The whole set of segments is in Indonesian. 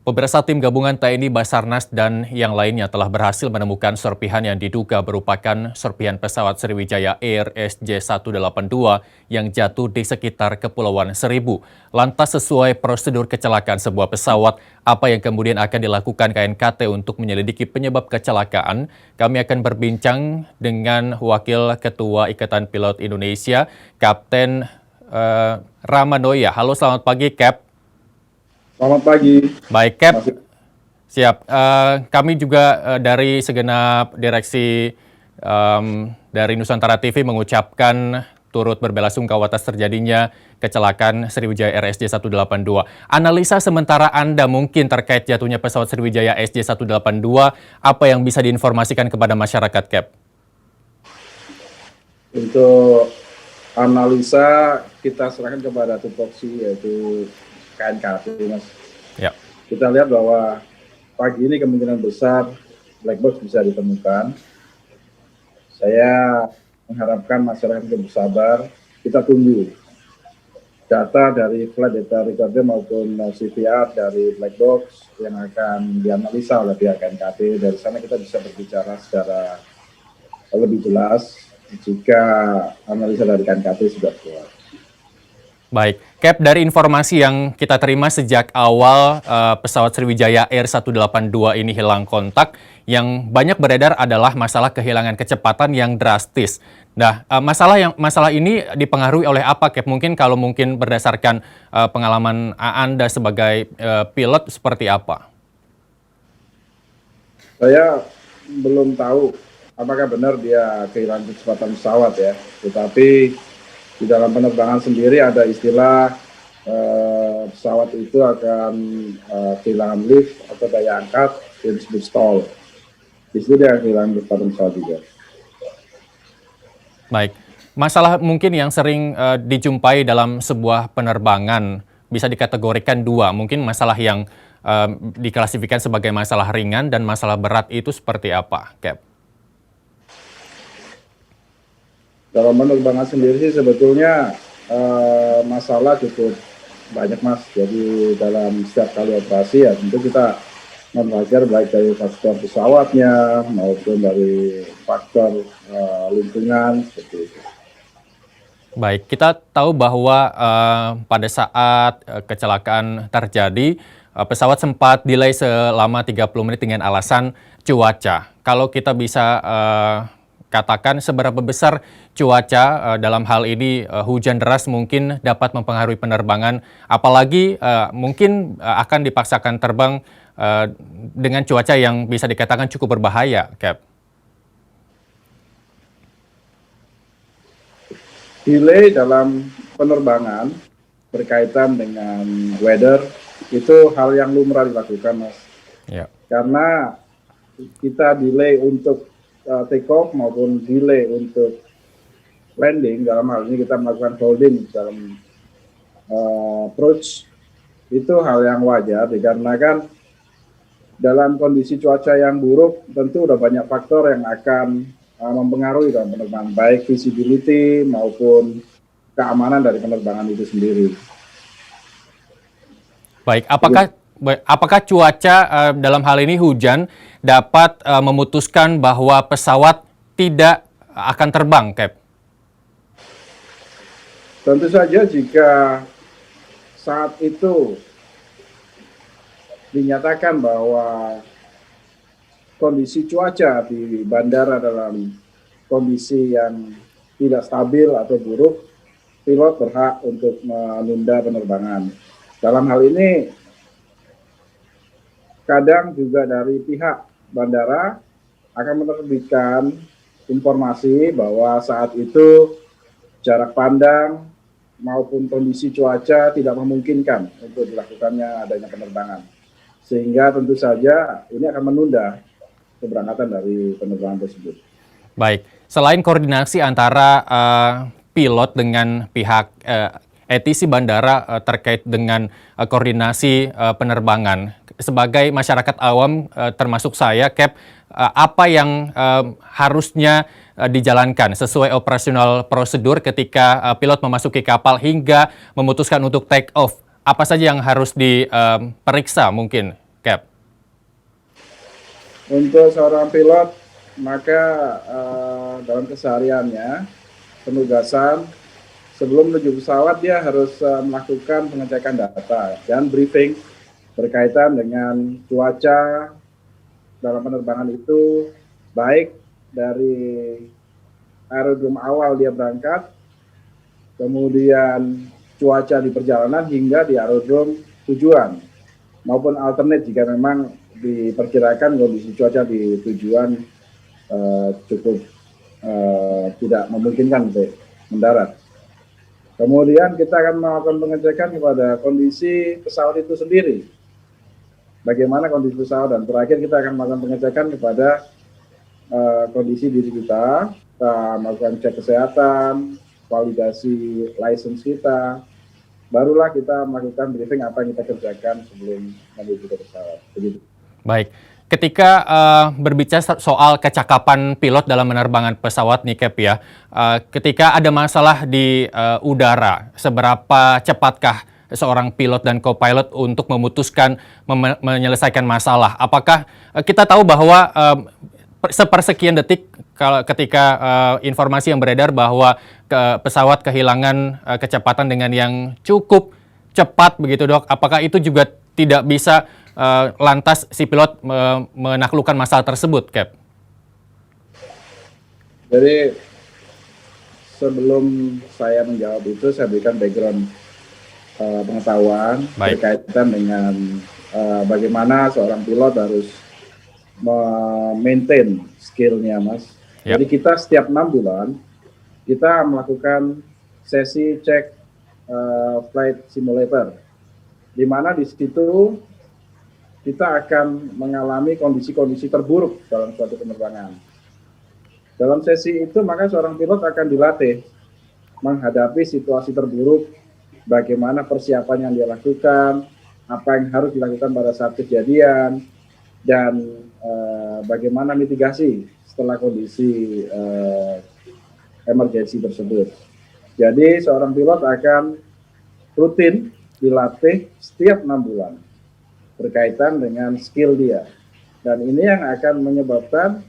Pemirsa, tim gabungan TNI, Basarnas, dan yang lainnya telah berhasil menemukan serpihan yang diduga merupakan serpihan pesawat Sriwijaya Air SJ182 yang jatuh di sekitar Kepulauan Seribu. Lantas sesuai prosedur kecelakaan sebuah pesawat, apa yang kemudian akan dilakukan KNKT untuk menyelidiki penyebab kecelakaan? Kami akan berbincang dengan Wakil Ketua Ikatan Pilot Indonesia, Kapten Ramanoya. Halo, selamat pagi, Cap. Selamat pagi. Baik, Cap. Siap. Kami juga dari segenap direksi dari Nusantara TV mengucapkan turut berbelasungkawa atas terjadinya kecelakaan Sriwijaya Air SJ182. Analisa sementara Anda mungkin terkait jatuhnya pesawat Sriwijaya SJ182, apa yang bisa diinformasikan kepada masyarakat, Cap? Untuk analisa kita serahkan kepada tupoksi yaitu KNKT, Mas. Ya. Kita lihat bahwa pagi ini kemungkinan besar black box bisa ditemukan. Saya mengharapkan masyarakat untuk bersabar. Kita tunggu data dari flight data recorder maupun CVR dari black box yang akan dianalisa oleh pihak KNKT. Dari sana kita bisa berbicara secara lebih jelas jika analisa dari KNKT sudah keluar. Baik, Cap, dari informasi yang kita terima sejak awal pesawat Sriwijaya Air 182 ini hilang kontak, yang banyak beredar adalah masalah kehilangan kecepatan yang drastis. Nah, masalah ini dipengaruhi oleh apa, Cap? Mungkin berdasarkan pengalaman Anda sebagai pilot seperti apa? Saya belum tahu apakah benar dia kehilangan kecepatan pesawat ya, tetapi di dalam penerbangan sendiri ada istilah pesawat itu akan kehilangan lift atau daya angkat yang disebut stall. Di situ dia kehilangan kecepatan pesawat juga. Baik, masalah mungkin yang sering dijumpai dalam sebuah penerbangan bisa dikategorikan dua. Mungkin masalah yang diklasifikasikan sebagai masalah ringan dan masalah berat itu seperti apa, Cap? Dalam penerbangan sendiri sih sebetulnya masalah cukup banyak, Mas. Jadi dalam setiap kali operasi ya tentu kita membelajar baik dari faktor pesawatnya maupun dari faktor lingkungan seperti itu. Baik, kita tahu bahwa pada saat kecelakaan terjadi, pesawat sempat delay selama 30 menit dengan alasan cuaca. Kalau kita bisa katakan seberapa besar cuaca dalam hal ini hujan deras mungkin dapat mempengaruhi penerbangan, apalagi mungkin akan dipaksakan terbang dengan cuaca yang bisa dikatakan cukup berbahaya, Cap. Delay dalam penerbangan berkaitan dengan weather itu hal yang lumrah dilakukan, Mas. Ya. Karena kita delay untuk take off maupun delay untuk landing, dalam hal ini kita melakukan holding dalam approach, itu hal yang wajar dikarenakan dalam kondisi cuaca yang buruk tentu udah banyak faktor yang akan mempengaruhi dalam penerbangan, baik visibility maupun keamanan dari penerbangan itu sendiri. Baik, apakah cuaca dalam hal ini hujan dapat memutuskan bahwa pesawat tidak akan terbang, Cap? Tentu saja jika saat itu dinyatakan bahwa kondisi cuaca di bandara dalam kondisi yang tidak stabil atau buruk, pilot berhak untuk menunda penerbangan. Dalam hal ini, kadang juga dari pihak bandara akan menerbitkan informasi bahwa saat itu jarak pandang maupun kondisi cuaca tidak memungkinkan untuk dilakukannya adanya penerbangan. Sehingga tentu saja ini akan menunda keberangkatan dari penerbangan tersebut. Baik, selain koordinasi antara pilot dengan pihak ATC bandara terkait dengan koordinasi penerbangan, sebagai masyarakat awam termasuk saya, Cap, apa yang harusnya dijalankan sesuai operasional prosedur ketika pilot memasuki kapal hingga memutuskan untuk take off? Apa saja yang harus diperiksa mungkin, Cap? Untuk seorang pilot, maka dalam kesehariannya, penugasan sebelum menuju pesawat dia harus melakukan pengecekan data dan briefing berkaitan dengan cuaca dalam penerbangan itu, baik dari aerodrom awal dia berangkat, kemudian cuaca di perjalanan hingga di aerodrom tujuan, maupun alternate jika memang diperkirakan kondisi cuaca di tujuan cukup tidak memungkinkan untuk mendarat. Kemudian kita akan melakukan pengecekan kepada kondisi pesawat itu sendiri. Bagaimana kondisi pesawat, dan terakhir kita akan melakukan pengecekan kepada kondisi diri kita melakukan cek kesehatan, validasi license kita, barulah kita melakukan briefing apa yang kita kerjakan sebelum menuju ke pesawat. Begitu. Baik, ketika berbicara soal kecakapan pilot dalam penerbangan pesawat nih Cap ya, ketika ada masalah di udara, seberapa cepatkah seorang pilot dan co-pilot untuk memutuskan menyelesaikan masalah? Apakah kita tahu bahwa sepersekian detik ketika informasi yang beredar bahwa pesawat kehilangan kecepatan dengan yang cukup cepat begitu dok, apakah itu juga tidak bisa lantas si pilot menaklukkan masalah tersebut, Cap? Jadi sebelum saya menjawab itu, saya berikan background pengetahuan berkaitan dengan bagaimana seorang pilot harus maintain skill-nya, Mas. Yep. Jadi kita setiap 6 bulan kita melakukan sesi cek flight simulator, di mana di situ kita akan mengalami kondisi-kondisi terburuk dalam suatu penerbangan. Dalam sesi itu maka seorang pilot akan dilatih menghadapi situasi terburuk, bagaimana persiapan yang dia lakukan, apa yang harus dilakukan pada saat kejadian, dan bagaimana mitigasi setelah kondisi emergensi tersebut. Jadi seorang pilot akan rutin dilatih setiap 6 bulan berkaitan dengan skill dia, dan ini yang akan menyebabkan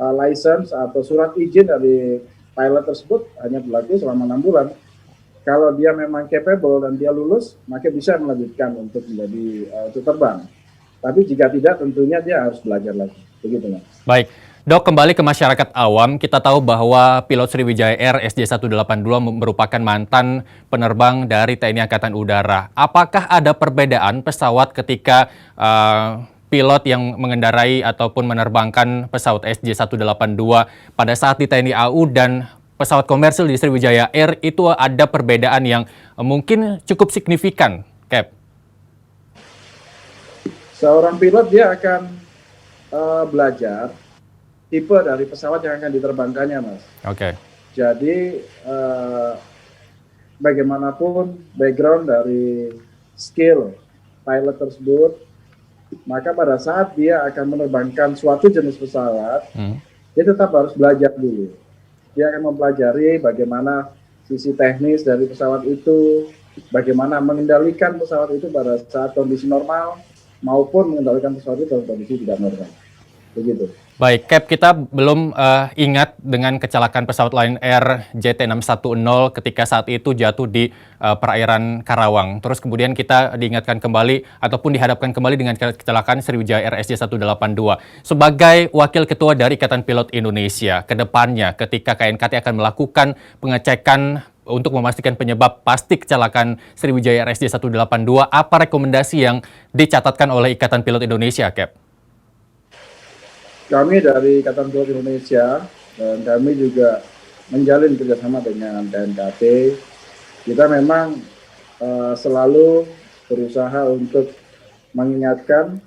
license atau surat izin dari pilot tersebut hanya berlaku selama 6 bulan. Kalau dia memang capable dan dia lulus, maka bisa melanjutkan untuk menjadi untuk terbang. Tapi jika tidak, tentunya dia harus belajar lagi. Begitu, Mas. Baik. Dok, kembali ke masyarakat awam, kita tahu bahwa pilot Sriwijaya Air SJ182 merupakan mantan penerbang dari TNI Angkatan Udara. Apakah ada perbedaan pesawat ketika pilot yang mengendarai ataupun menerbangkan pesawat SJ182 pada saat di TNI AU dan pesawat komersil di Sriwijaya Air, itu ada perbedaan yang mungkin cukup signifikan, Cap? Seorang pilot dia akan belajar tipe dari pesawat yang akan diterbangkannya, Mas. Oke. Jadi bagaimanapun background dari skill pilot tersebut, maka pada saat dia akan menerbangkan suatu jenis pesawat, dia tetap harus belajar dulu. Dia akan mempelajari bagaimana sisi teknis dari pesawat itu, bagaimana mengendalikan pesawat itu pada saat kondisi normal, maupun mengendalikan pesawat itu dalam kondisi tidak normal. Begitu. Baik, Cap, kita belum ingat dengan kecelakaan pesawat Lion Air JT610 ketika saat itu jatuh di perairan Karawang. Terus kemudian kita diingatkan kembali ataupun dihadapkan kembali dengan kecelakaan Sriwijaya Air SJ182. Sebagai Wakil Ketua dari Ikatan Pilot Indonesia, ke depannya ketika KNKT akan melakukan pengecekan untuk memastikan penyebab pasti kecelakaan Sriwijaya Air SJ182, apa rekomendasi yang dicatatkan oleh Ikatan Pilot Indonesia, Cap? Kami dari Ikatan Pilot Indonesia, dan kami juga menjalin kerjasama dengan KNKT. Kita memang selalu berusaha untuk mengingatkan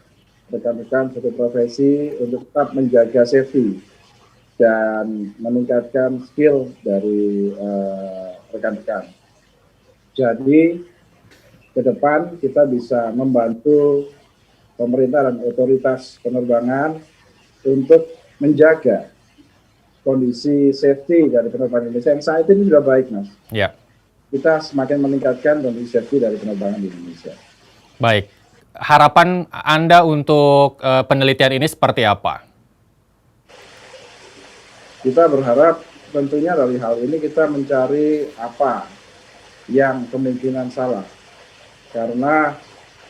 rekan-rekan satu profesi untuk tetap menjaga safety dan meningkatkan skill dari rekan-rekan. Jadi ke depan kita bisa membantu pemerintah dan otoritas penerbangan untuk menjaga kondisi safety dari penerbangan Indonesia yang saat ini sudah baik, Mas. Ya. Kita semakin meningkatkan kondisi safety dari penerbangan di Indonesia. Baik. harapan Anda untuk penelitian ini seperti apa? Kita berharap tentunya dari hal ini kita mencari apa yang kemungkinan salah. Karena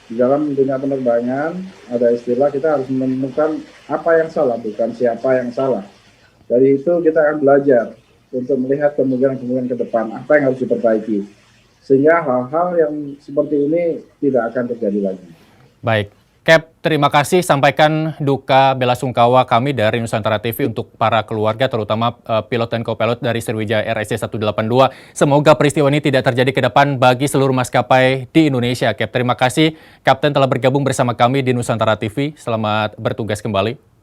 di dalam dunia penerbangan ada istilah kita harus menemukan apa yang salah, bukan siapa yang salah. Dari itu kita akan belajar untuk melihat kemungkinan-kemungkinan ke depan, apa yang harus diperbaiki. Sehingga hal-hal yang seperti ini tidak akan terjadi lagi. Baik, Cap, terima kasih. Sampaikan duka bela sungkawa kami dari Nusantara TV untuk para keluarga, terutama pilot dan co-pilot dari Sriwijaya Air SJ182. Semoga peristiwa ini tidak terjadi ke depan bagi seluruh maskapai di Indonesia, Cap. Terima kasih, Kapten telah bergabung bersama kami di Nusantara TV. Selamat bertugas kembali.